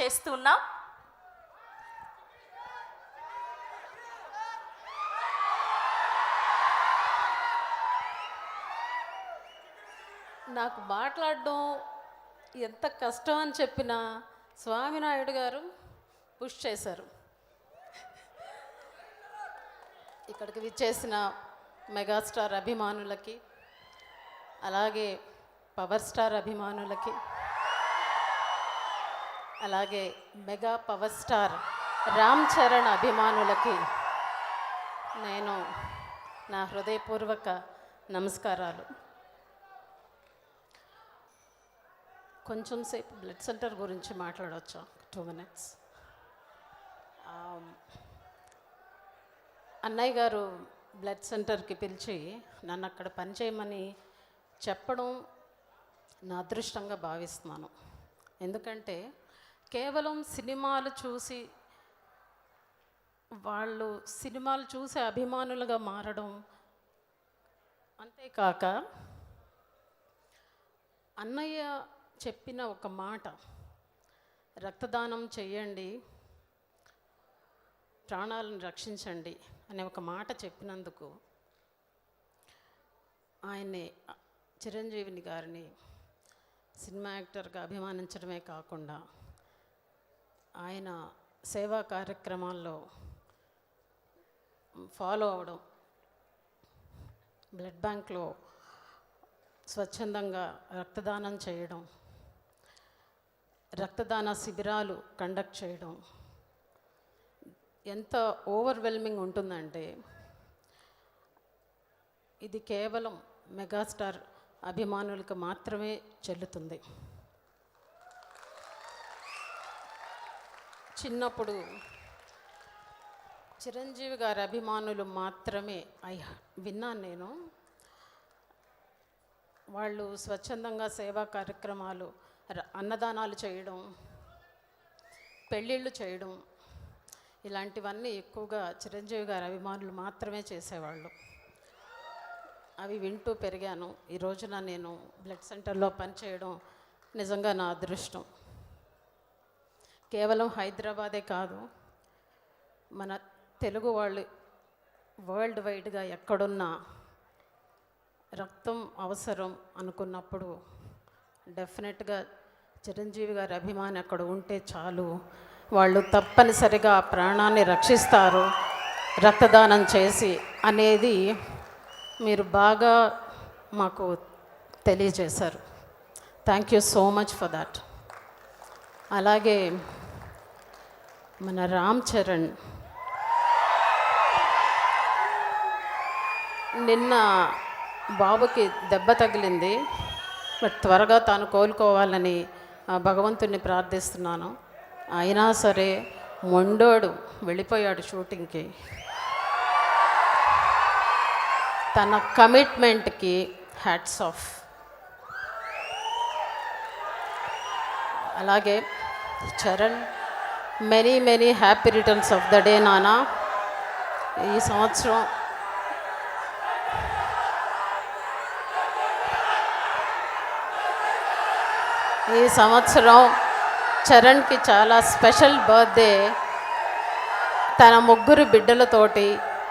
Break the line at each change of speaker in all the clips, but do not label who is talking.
చేస్తున్నాం.
నాకు మాట్లాడడం ఎంత కష్టం అని చెప్పినా స్వామినాయుడు గారు పుష్ చేశారు. ఇక్కడికి విచ్చేసిన మెగాస్టార్ అభిమానులకి, అలాగే పవర్ స్టార్ అభిమానులకి, అలాగే mega power star Ram Charan అభిమానులకి నేను నా హృదయపూర్వక నమస్కారాలు. కొంచెం సేపు బ్లడ్ సెంటర్ గురించి మాట్లాడవచ్చు, 2 minutes. అన్నయ్య గారు బ్లడ్ సెంటర్కి పిలిచి నన్ను అక్కడ పనిచేయమని చెప్పడం నా అదృష్టంగా భావిస్తున్నాను. ఎందుకంటే కేవలం సినిమాలు చూసి వాళ్ళు సినిమాలు చూసి అభిమానులుగా మారడం, అంతేకాక అన్నయ్య చెప్పిన ఒక మాట, రక్తదానం చేయండి, ప్రాణాలను రక్షించండి అనే ఒక మాట చెప్పినందుకు ఆయన్ని, చిరంజీవిని గారిని సినిమా యాక్టర్గా అభిమానించడమే కాకుండా ఆయన సేవా కార్యక్రమాల్లో ఫాలో అవడం, బ్లడ్ బ్యాంక్లో స్వచ్ఛందంగా రక్తదానం చేయడం, రక్తదాన శిబిరాలు కండక్ట్ చేయడం ఎంత ఓవర్వెల్మింగ్ ఉంటుందంటే ఇది కేవలం మెగాస్టార్ అభిమానులకు మాత్రమే చెల్లుతుంది. చిన్నప్పుడు చిరంజీవి గారి అభిమానులు మాత్రమే విన్నాను నేను. వాళ్ళు స్వచ్ఛందంగా సేవా కార్యక్రమాలు, అన్నదానాలు చేయడం, పెళ్ళిళ్ళు చేయడం, ఇలాంటివన్నీ ఎక్కువగా చిరంజీవి గారి అభిమానులు మాత్రమే చేసేవాళ్ళు. అవి వింటూ పెరిగాను. ఈ రోజున నేను బ్లడ్ సెంటర్లో పనిచేయడం నిజంగా నా అదృష్టం. కేవలం హైదరాబాదే కాదు, మన తెలుగు వాళ్ళు వరల్డ్ వైడ్గా ఎక్కడున్నా రక్తం అవసరం అనుకున్నప్పుడు డెఫినెట్గా చిరంజీవి గారి అభిమాని అక్కడ ఉంటే చాలు, వాళ్ళు తప్పనిసరిగా ప్రాణాన్ని రక్షిస్తారు రక్తదానం చేసి అనేది మీరు బాగా మాకు తెలియజేశారు. Thank you so much for that. అలాగే మన రామ్ చరణ్ నిన్న బాబుకి దెబ్బ తగిలింది, బట్ త్వరగా తాను కోలుకోవాలని భగవంతుని ప్రార్థిస్తున్నాను. అయినా సరే మొండోడు వెళ్ళిపోయాడు షూటింగ్కి. తన కమిట్మెంట్కి హ్యాట్స్ ఆఫ్. అలాగే Charan, many many happy returns of the day నానా. ఈ సంవత్సరం చరణ్కి చాలా స్పెషల్ బర్త్డే. తన 3 బిడ్డలతోటి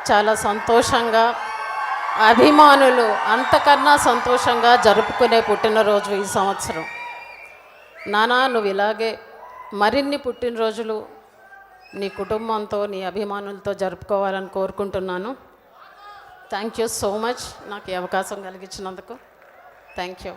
చాలా సంతోషంగా, అభిమానులు అంతకన్నా సంతోషంగా జరుపుకునే పుట్టినరోజు ఈ సంవత్సరం. నానా, నువ్వు ఇలాగే మరిన్ని పుట్టినరోజులు నీ కుటుంబంతో, నీ అభిమానులతో జరుపుకోవాలని కోరుకుంటున్నాను. థ్యాంక్ యూ సో మచ్ నాకు ఈ అవకాశం కలిగించినందుకు. Thank you.